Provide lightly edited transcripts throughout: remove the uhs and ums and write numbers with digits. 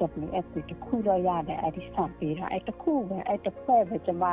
IWF တခုတော့ရတယ်အဲ့ဒီဆောင်ပေးတာအဲ့တခုပဲအဲ့တစ်ဖွဲ့ပဲကျွန်မ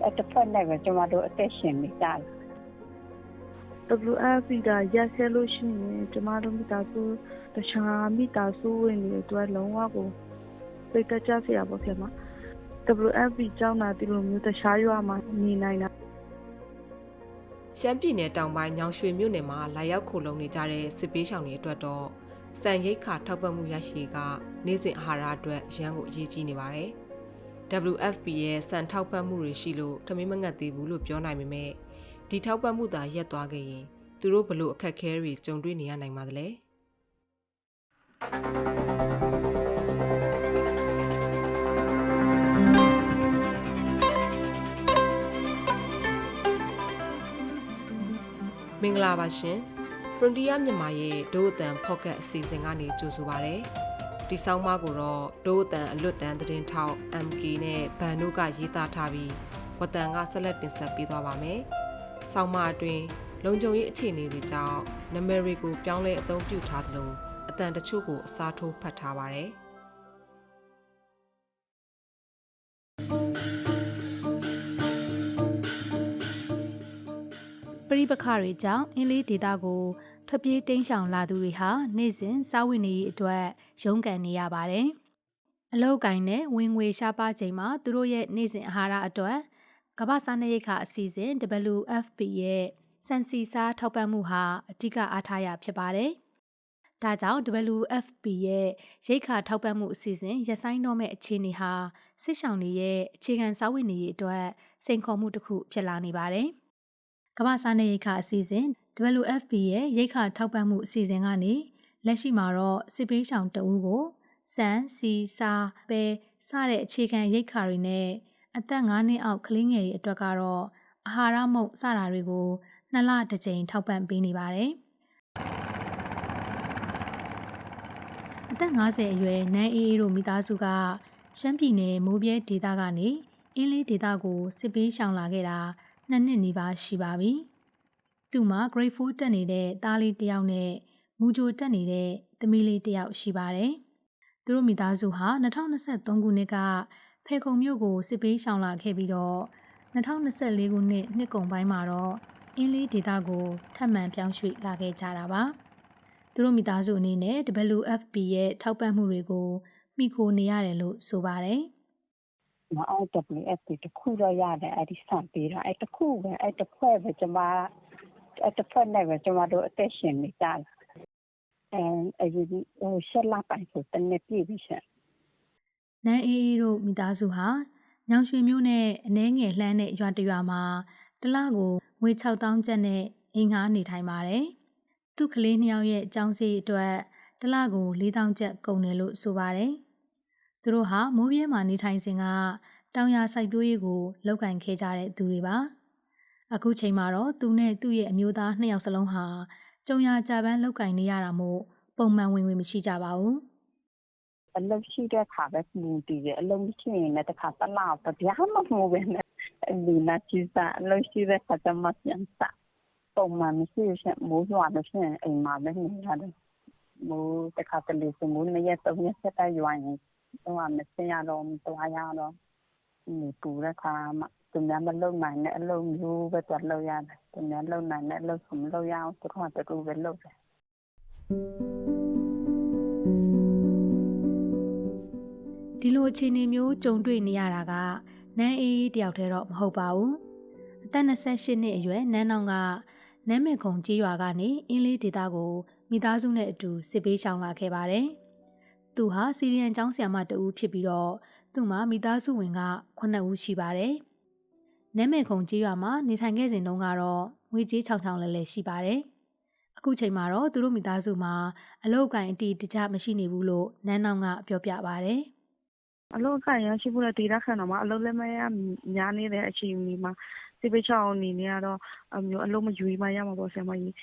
အဲ့တစ်ဖွဲ့နဲ့ပဲကျွန်မတို့အသက်ရှင်နေကြတယ် WFP ဒါရက်ဆက်လို့ရှိရင်ကျမတို့မိသားစုတခြားမိသားစုဝင်တွေအတွက်လုံးဝကိုစိတ်တကြစရာပေါ့ခင်ဗျ WFP ကျောင်းသားဒီလိုမျိုးတခြားရွာမှာနေနိုင်တာ ရှမ်းပြည်နယ်တောင်ပိုင်းညောင်ရွှေမြို့နယ်မှာလာရောက်ခိုလုံနေကြတဲ့စစ်ပေးရှောင်တွေအတွက်တော့စံရိတ်ခါထောက်ပံ့မှုရရှိကနေ့စဉ်အာဟာရအတွက်ရန်ကိုအရေးကြီးနေပါတယ်။ WFP ရဲ့စံထောက်ပံ့မှုတွေရှိလို့ထမင်းမငတ်သေးဘူးလို့ပြောနိုင်ပေမဲ့ဒီထောက်ပံ့မှုသာရပ်သွားခဲ့ရင်သူတို့ဘလို့အခက်အခဲတွေကြုံတွေ့နေရနိုင်ပါသလဲ။မင်္ဂလာပါရှင် Frontier မြန်မာရဲ့ဒို့အတန် Pocket အစီအစဉ်ကနေကြိုဆိုပါရစေ။ဒီဆောင်းပါးကိုတော့ဒို့အတန်အလွတ်တန်းသတင်းထောက် MK နဲ့ဗန်တို့ကရေးသားထားပြီးဝတန်ကဆက်လက်တင်ဆက်ပေးသွားပါမယ်။ဆောင်းပါးအတွင်းလုံခြုံရေးအခြေအနေတွေကြောင့်နာမည်တွေကိုပြောင်းလဲအသုံးပြုထားသလိုအတန်တချို့ကိုအစားထိုးဖတ်ထားပါတယ်။ပရိပခတွေကြောင့်အင်းလေးဒေသကိုထွက်ပြေးတိမ်းရှောင်လာသူတွေဟာနေ့စဉ်စားဝတ်နေရေးအတွက်ရုန်းကန်နေရပါတယ်။အလောက်ကိုင်းနဲ့ဝင်ငွေရှားပါချိန်မှာသူတို့ရဲ့နေ့စဉ်အာဟာရအတွက်ကမ္ဘာစားနပ်ရိက္ခာအစီအစဉ် WFP ရဲ့စံစီစားထောက်ပံ့မှုဟာအဓိကအားထားရဖြစ်ပါတယ်။ဒါကြောင့် WFP ရဲ့ရိက္ခာထောက်ပံ့မှုအစီအစဉ်ရပ်ဆိုင်းတော့မဲ့အခြေအနေဟာစစ်ရှောင်တွေရဲ့အခြေခံစားဝတ်နေရေးအတွက်စိန်ခေါ်မှုတစ်ခုဖြစ်လာနေပါတယ်။ကမ္ဘာစားနပ်ရိက္ခာအစီအစဉ် WFP ရဲ့ရိက္ခာထောက်ပံ့မှုအစီအစဉ်ကနေလက်ရှိမှာတော့စစ်ပေးရှောင်တအူးကိုစံစီစာပဲစတဲ့အခြေခံရိက္ခာတွေနဲ့အသက်9နှစ်အောက်ကလေးငယ်တွေအတွက်ကတော့အာဟာရမုန့်စတာတွေကို2လတစ်ကြိမ်ထောက်ပံ့ပေးနေပါတယ်။အသက်50အရွယ်နန်းအေးအေးတို့မိသားစုကရှမ်းပြည်နယ်မိုးပြဲဒေသကနေအင်းလေးဒေသကိုစစ်ပေးရှောင်လာခဲ့တာ2နှစ်နီးပါးရှိပါပြီ။သူမှာ Grade 4 တက်နေတဲ့သားလေးတစ်ယောက်နဲ့မူဂျိုတက်နေတဲ့သမီးလေးတစ်ယောက်ရှိပါတယ်။သူတို့မိသားစုဟာ2023ခုနှစ်ကဖေခုံမြို့ကိုစစ်ပေးရှောင်လာခဲ့ပြီးတော့2024ခုနှစ်ကုန်ပိုင်းမှာတော့အင်းလေးဒေသကိုထပ်မံပြောင်းရွှေ့လာခဲ့ကြတာပါ။သူတို့မိသားစုအနေနဲ့ WFP ရဲ့ထောက်ပံ့မှုတွေကိုမှီခိုနေရတယ်လို့ဆိုပါတယ်။ IWF တခုတော့ရတယ်အဲ့ဒီဆောင်ပေးတာအဲ့တခုပဲအဲ့တစ်ဖွဲ့ပဲကျွန်မအဲ့တစ်ဖွဲ့နဲ့ပဲကျွန်မတို့အသက်ရှင်နေကြတယ်အဲ့ဒီရှက်လာပိုင်ဆိုတနေ့ပြည့်ပြီရှင်နန်းအေးအေးတို့မိသားစုဟာညောင်ရွှေမြို့နဲ့အနှဲငယ်လှမ်းတဲ့ရွာတရွာမှာတစ်လကိုငွေ6000ကျပ်နဲ့အိမ်ငှားနေထိုင်ပါတယ်။သူ့ကလေး2ယောက်ရဲ့အကြောင်းစီအတွက်တစ်လကို4000ကျပ်ကုန်တယ်လို့ဆိုပါတယ်။သူတို့ဟာမိုးပြဲမှာနေထိုင်စဉ်ကတောင်ယာစိုက်ပျိုးရေးကိုလုပ်ကင်ခဲ့ကြတဲ့သူတွေပါ။အခုချိန်မှာတော့သူနဲ့သူ့ရဲ့အမျိုးသား2ယောက်စလုံးဟာကြုံရကြပန်းလုပ်ကင်နေရတာမို့ပုံမှန်ဝင်ငွေမရှိကြပါဘူး။အလုပ်ရှိတဲ့ခါပဲလူတည်တယ်အလုပ်မရှိရင်လည်းတစ်ခါတလောက်တရားမမှုပဲနဲ့လူနာချစ်တာအလုပ်ရှိတဲ့ခါကျမှပြန်စားပုံမှန်မရှိရင်မိုးရွာလို့ရှိရင်အိမ်မှာပဲနေရတယ်မိုးတစ်ခါတလေစမိုး2ရက်3ရက်ဆက်တိုက်ရွာရင်တော့မစင်ရတော့တွားရတော့ဒီပူတဲ့ခါမှသူများမလုံနိုင်တဲ့အလုပ်မျိုးပဲတော့လုပ်ရတယ်သူများလုံနိုင်တဲ့အလုပ်မလုပ်ရအောင်သူကတူပဲလုပ်တယ်ဒီလိုအခြေအနေမျိုးကြုံတွေ့နေရတာကနန်းအေးတယောက်တည်းတော့မဟုတ်ပါဘူးအသက်28နှစ်အရွယ်နန်းနောင်ကနန်းမေခုံကြီးရွာကနေအင်းလေးဒေသကိုမိသားစုနဲ့အတူစစ်ပေးရှောင်လာခဲ့ပါတယ်သူဟာစီရီယန်ကျောင်းဆရာမတဦးဖြစ်ပြီးတော့သူ့မှာမိသားစုဝင်က9ဦးရှိပါတယ်နန်းမေခုံကြီးရွာမှာနေထိုင်ခဲ့စဉ်တုန်းကတော့ငွေကြေးချောင်ချောင်လဲလဲရှိပါတယ်အခုချိန်မှာတော့သူတို့မိသားစုမှာအလုပ်ကိုင်အတီးတကြမရှိနေဘူးလို့နန်းနောင်ကပြောပြပါတယ်အလုပ်ကိုင်ရရှိဖို့လည်းဒေသခံတော်မှာအလုပ်လည်းမရများနေတဲ့အချိန်မှာစစ်ပေးချောင်းအနေနဲ့ကတော့အမျိုးအလုပ်မယူမှရမှာပေါ့ဆရာမကြီး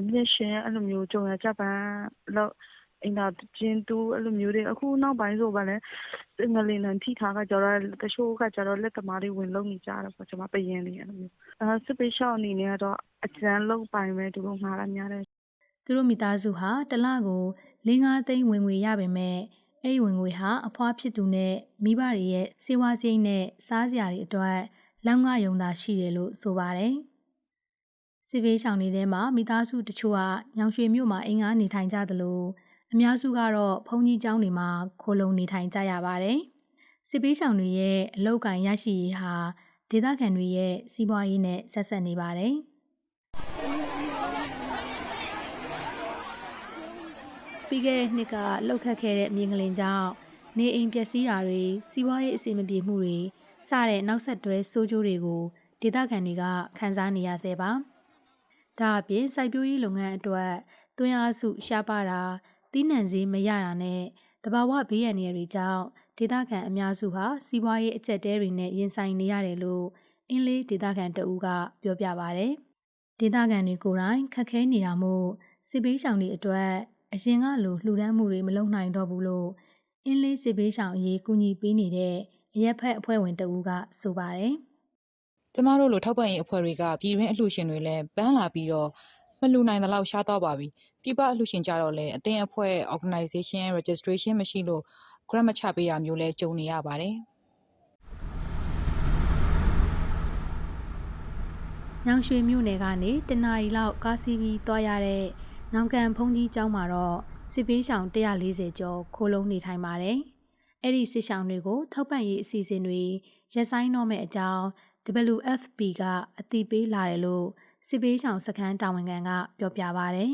မြင့်ရှင်အဲ့လိုမျိုးကြုံရကြပန်းလောက်အိမ်သာကျင်းတူအဲ့လိုမျိုးတွေအခုနောက်ပိုင်းဆိုပါလဲငလင်နံထိထားကကြတော့တချို့ကကြတော့လက်သမားတွေဝင်လုံနေကြတယ်ပေါ့ကျွန်မပရင်လေးအဲ့လိုမျိုးစစ်ပေးချောင်းအနေနဲ့ကတော့အကျန်းလုံးပိုင်းပဲသူတို့ငှားရများတယ်သူတို့မိသားစုဟာတစ်လကို 4-5 သိန်းဝင်ငွေရပေမဲ့အဲ့ဒီဝင်ငွေဟာအဖွားဖြစ်သူနဲ့မိဘတွေရဲ့စေဝါစရိတ်နဲ့စားစရာတွေအတွက်လောက်ငရုံသာရှိတယ်လို့ဆိုပါတယ်။စစ်ဘေးရှောင်နေတဲ့မှာမိသားစုတချို့ကညောင်ရွှေမြို့မှာအိမ်ငှားနေထိုင်ကြသလိုအများစုကတော့ဘုံကြီးကျောင်းတွေမှာခိုလုံနေထိုင်ကြရပါတယ်။စစ်ဘေးရှောင်တွေရဲ့အလုပ်ကိုင်ရရှိရေးဟာဒေသခံတွေရဲ့စီးပွားရေးနဲ့ဆက်ဆက်နေပါတယ်။ပြီးခဲ့တဲ့နှစ်ကလှုပ်ခတ်ခဲ့တဲ့မြေငလင်ကြောင့်နေအိမ်ပျက်စီးတာတွေစီးပွားရေးအဆင်မပြေမှုတွေစတဲ့နောက်ဆက်တွဲဆိုးကျိုးတွေကိုဒေသခံတွေကခံစားနေရဆဲပါ။ဒါအပြင်စိုက်ပျိုးရေးလုပ်ငန်းအတွက်သွင်းအားစုရှားပါတာသီးနှံဈေးမရတာနဲ့တဘာဝဘေးရန်တွေကြောင့်ဒေသခံအများစုဟာစီးပွားရေးအကျပ်တဲတွေနဲ့ရင်ဆိုင်နေရတယ်လို့အင်းလေးဒေသခံတဦးကပြောပြပါဗျ။ဒေသခံတွေကိုယ်တိုင်ခက်ခဲနေတာမို့စစ်ဘေးရှောင်တွေအတွက်အရင်ကလိုလှူဒန်းမှုတွေမလုပ်နိုင်တော့ဘူးလို့အင်းလေးစစ်ဘေးရှောင်အရေးကူညီပေးနေတဲ့အရက်ဖက်အဖွဲ့ဝင်တဦးကဆိုပါတယ်။ကျမတို့လိုထောက်ပံ့ရေးအဖွဲ့တွေကပြည်တွင်းအလှူရှင်တွေလည်းပန်းလာပြီးတော့မလှူနိုင်တဲ့လောက်ရှားတော့ပါပြီ။ပြည်ပအလှူရှင်ကြတော့လည်းအသင်းအဖွဲ့ organization registration မရှိလို့ grant မချပေးတာမျိုးလည်းကြုံနေရပါတယ်။ညောင်ရွှေမြို့နယ်ကနေတနအီလောက်ကားစီးပြီးသွားရတဲ့နောင်ကန်ဘုံကြီးကျောင်းမှာတော့စစ်ပေးရှောင်140ကျော်ခိုလုံနေထိုင်ပါတယ်။အဲ့ဒီစစ်ရှောင်တွေကိုထောက်ပံ့ရေးအစီအစဉ်တွေရက်ဆိုင်တော့မဲ့အကြောင်း WFP ကအသိပေးလာတယ်လို့စစ်ပေးရှောင်စခန်းတာဝန်ခံကပြောပြပါတယ်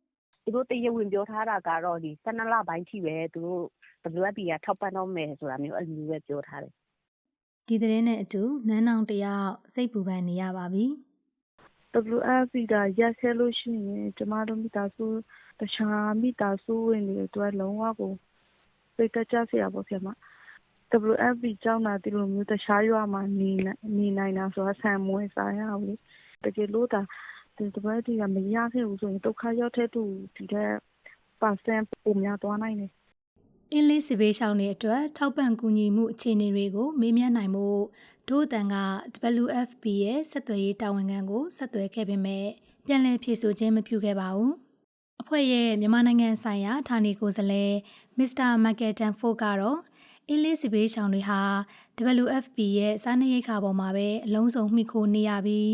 ။သူတို့တရားဝင်ပြောထားတာကတော့ဒီ12လပိုင်းထိပဲသူတို့ WFP ကထောက်ပံ့တော့မယ်ဆိုတာမျိုးအဲ့လိုပဲပြောထားတယ်။ဒီသတင်းနဲ့အတူနန်းနောင်တယောက်စိတ်ပူပန်နေရပါပြီ။ WFP ကရက်ဆဲလို့ရှိရင်ကျမတို့မိသားစုတခြားမိသားစုဝင်တွေအတွက်လုံးဝကိုစိတ်တကြစရာပေါ့ဆရာမ WFP ကြောင့်လာဒီလိုမျိုးတခြားရွာမှာနေနိုင်တာဆိုတာဆံမွေးစားရအောင်လေတကယ်လို့ဒါဒီတပတ်ဒီကမရခဲ့ဘူးဆိုရင်ဒုက္ခရောက်တဲ့သူဒီတဲ့%ပုံများသွားနိုင်တယ်အင်းလေးစစ်ဘေးရှောင်တွေအတွက်ထောက်ပံ့ကူညီမှုအခြေအနေတွေကိုမေးမြန်းနိုင်မှုဒို့အတန်က WFP ရဲ့ဆက်သွယ်ရေးတာဝန်ခံကိုဆက်သွယ်ခဲ့ပေမဲ့ပြန်လည်ဖြေဆိုခြင်းမပြုခဲ့ပါဘူး။အဖွဲ့ရဲ့မြန်မာနိုင်ငံဆိုင်ရာဌာနေကိုယ်စားလှယ်မစ္စတာမိုက်ကယ်တန်ဖို့ကတော့အင်းလေးစစ်ဘေးရှောင်တွေဟာ WFP ရဲ့စားနပ်ရိက္ခာပေါ်မှာပဲအလုံးစုံမှီခိုနေရပြီး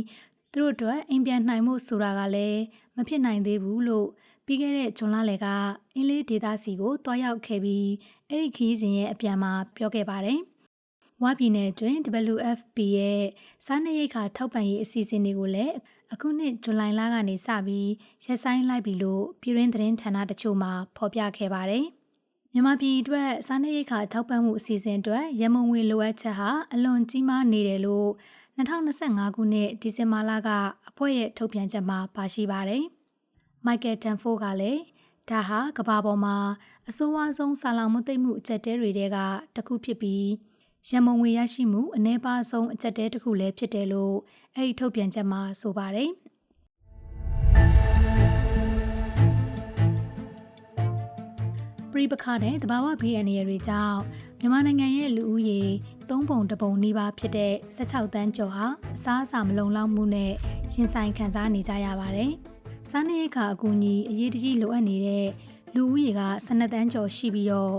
သူတို့အတွက်အိမ်ပြန်နိုင်မှုဆိုတာကလည်းမဖြစ်နိုင်သေးဘူးလို့ပြီးခဲ့တဲ့ဇွန်လလယ်ကအင်းလေးဒေသစီကိုတွားရောက်ခဲ့ပြီးအဲ့ဒီခီးစဉ်ရဲ့အပြန်မှာပြောခဲ့ပါတယ်။ဝါပြည်နယ်တွင် WFP ရဲ့စားနပ်ရိက္ခာထောက်ပံ့ရေးအစီအစဉ်တွေကိုလည်းအခုနှစ်ဇူလိုင်လကနေစပြီးရက်ဆိုင်လိုက်ပြီလို့ပြည်တွင်းသတင်းဌာနတချို့မှဖော်ပြခဲ့ပါတယ်။မြန်မာပြည်အတွက်စားနပ်ရိက္ခာထောက်ပံ့မှုအစီအစဉ်အတွက်ရမုံငွေလိုအပ်ချက်ဟာအလွန်ကြီးမားနေတယ်လို့2025ခုနှစ်ဒီဇင်ဘာလကအဖွဲ့ရဲ့ထုတ်ပြန်ချက်မှာပါရှိပါတယ်။မိုက်ကယ်တန်ဖိုးကလည်းဒါဟာကမ္ဘာပေါ်မှာအဆိုးဝါးဆုံးဆာလောင်မသိမှုအကျက်တဲတွေကတစ်ခုဖြစ်ပြီးရမုံငွေရရှိမှုအနည်းပါးဆုံးအကျက်တဲတစ်ခုလည်းဖြစ်တယ်လို့အဲ့ဒီထုတ်ပြန်ချက်မှာဆိုပါတယ်။ပြည်ပခါတဲ့တဘာဝဘေးအန္တရာယ်တွေကြောင့်မြန်မာနိုင်ငံရဲ့လူဦးရေ3 ပုံ 1 ပုံနီးပါးဖြစ်တဲ့16 သန်းကျော်ဟာအစားအစာမလုံလောက်မှုနဲ့ရင်ဆိုင်ခံစားနေကြရပါတယ်။စားနပ်ရိက္ခာအကူအညီအရေးတကြီးလိုအပ်နေတဲ့လူဦးရေက12 သန်းကျော်ရှိပြီးတော့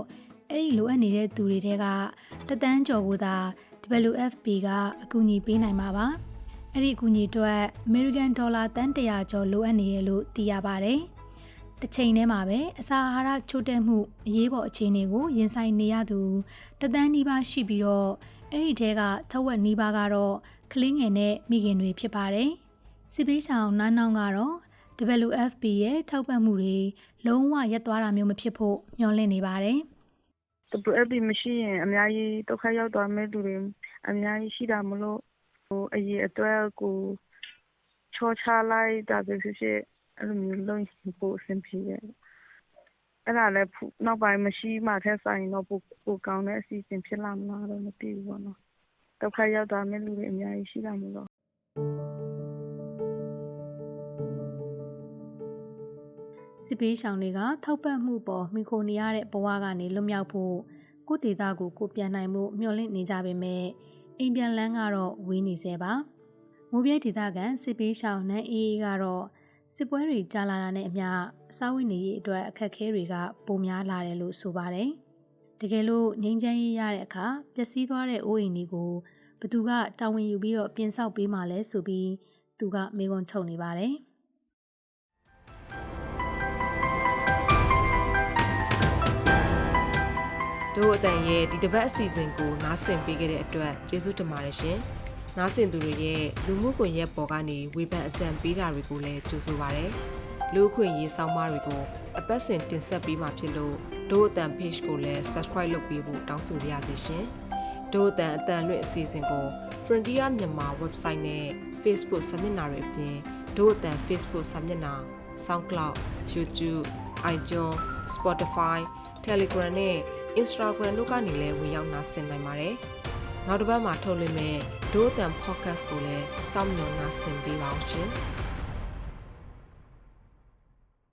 အဲ့ဒီလိုအပ်နေတဲ့သူတွေထဲက1 သန်းကျော်ကိုသာ WFP ကအကူအညီပေးနိုင်မှာပါ။အဲ့ဒီအကူအညီအတွက် American Dollar သန်း100ကျော်လိုအပ်နေရလို့သိရပါတယ်။တစ်ချိန်တည်းမှာပဲအစာအာဟာရချို့တဲ့မှုအရေးပေါ်အခြေအနေကိုရင်ဆိုင်နေရသူ1 သန်းနီးပါးရှိပြီးတော့အဲ့ဒီထဲကထက်ဝက်နီးပါးကတော့ကလေးငယ်နဲ့မိခင်တွေဖြစ်ပါတယ်။စစ်ပေးဆောင်နန်းနောင်ကတော့ WFP ရဲ့ထောက်ပံ့မှုတွေလုံးဝရပ်သွားတာမျိုးမဖြစ်ဖို့မျှော်လင့်နေပါတယ်။ WFP မရှိရင်အများကြီးဒုက္ခရောက်သွားမဲ့သူတွေအများကြီးရှိတာမလို့အရေးအတွက်ကိုချောချလိုက်တာပဲဖြစ်ဖြစ်အဲ့လိုမျိုးလုံးပို့အဆင်ပြေတယ်အဲ့ဒါလည်းနောက်ပိုင်းမရှိမှထက်ဆိုင်တော့ပိုကောင်းတဲ့အစီအစဉ်ဖြစ်လာမလားတော့မသိဘူးပေါ့နော်ဒုက္ခရောက်သွားမဲ့လူတွေအများကြီးရှိတာမလို့စစ်ပေးရှောင်တွေကထောက်ပံ့မှုပေါ်မိခိုနေရတဲ့ဘဝကနေလွတ်မြောက်ဖို့ကိုယ့်ဒေသကိုကိုပြန်နိုင်မှုမျှော်လင့်နေကြပေမဲ့အိမ်ပြန်လန်းကတော့ဝေးနေစေပါမိုးပြဲဒေသခံစစ်ပေးရှောင်နန်းအေးကတော့ စစ်ပွဲတွေကြာလာတာနဲ့အမျှစားဝတ်နေရေးအတွက်အခက်အခဲတွေကပိုများလာတယ်လို့ဆိုပါတယ်။တကယ်လို့ငြိမ်းချမ်းရေးရတဲ့အခါပျက်စီးသွားတဲ့အိုးအိမ်တွေကိုဘသူကတာဝန်ယူပြီးတော့ပြင်ဆောက်ပေးမှလဲဆိုပြီးသူကမေးခွန်းထုတ်နေပါတယ်။တို့အတန်ရဲ့ဒီတစ်ပတ်အစီအစဉ်ကိုနားဆင်ပေးခဲ့တဲ့အတွက်ကျေးဇူးတင်ပါတယ်ရှင်။နားဆင်သူတွေရဲ့လူမှုကွန်ရက်ပေါ်ကနေဝေဖန်အကြံပေးတာတွေကိုလည်းကြိုဆိုပါရစေ။လူ့အခွင့်အရေးဆောင်းပါးတွေကိုအပတ်စဉ်တင်ဆက်ပေးမှာဖြစ်လို့တို့အတန် page ကိုလည်း subscribe လုပ်ပေးဖို့တောင်းဆိုပါရစေရှင်။တို့အတန်လွင့်အစီအစဉ်ကို Frontier မြန်မာ website နဲ့ Facebook စာမျက်နှာတွေအပြင်တို့အတန် Facebook စာမျက်နှာ SoundCloud, YouTube, iTunes, Spotify, Telegram နဲ့ Instagram တို့ကနေလည်းဝင်ရောက်နားဆင်နိုင်ပါတယ်။နောက်တစ်ပတ်မှာထုတ်လွှင့်မယ့်ဒို့အတန် podcast ကိုလည်းစောင့်မျှော်နားဆင်ပေးပါအောင်ရှင်။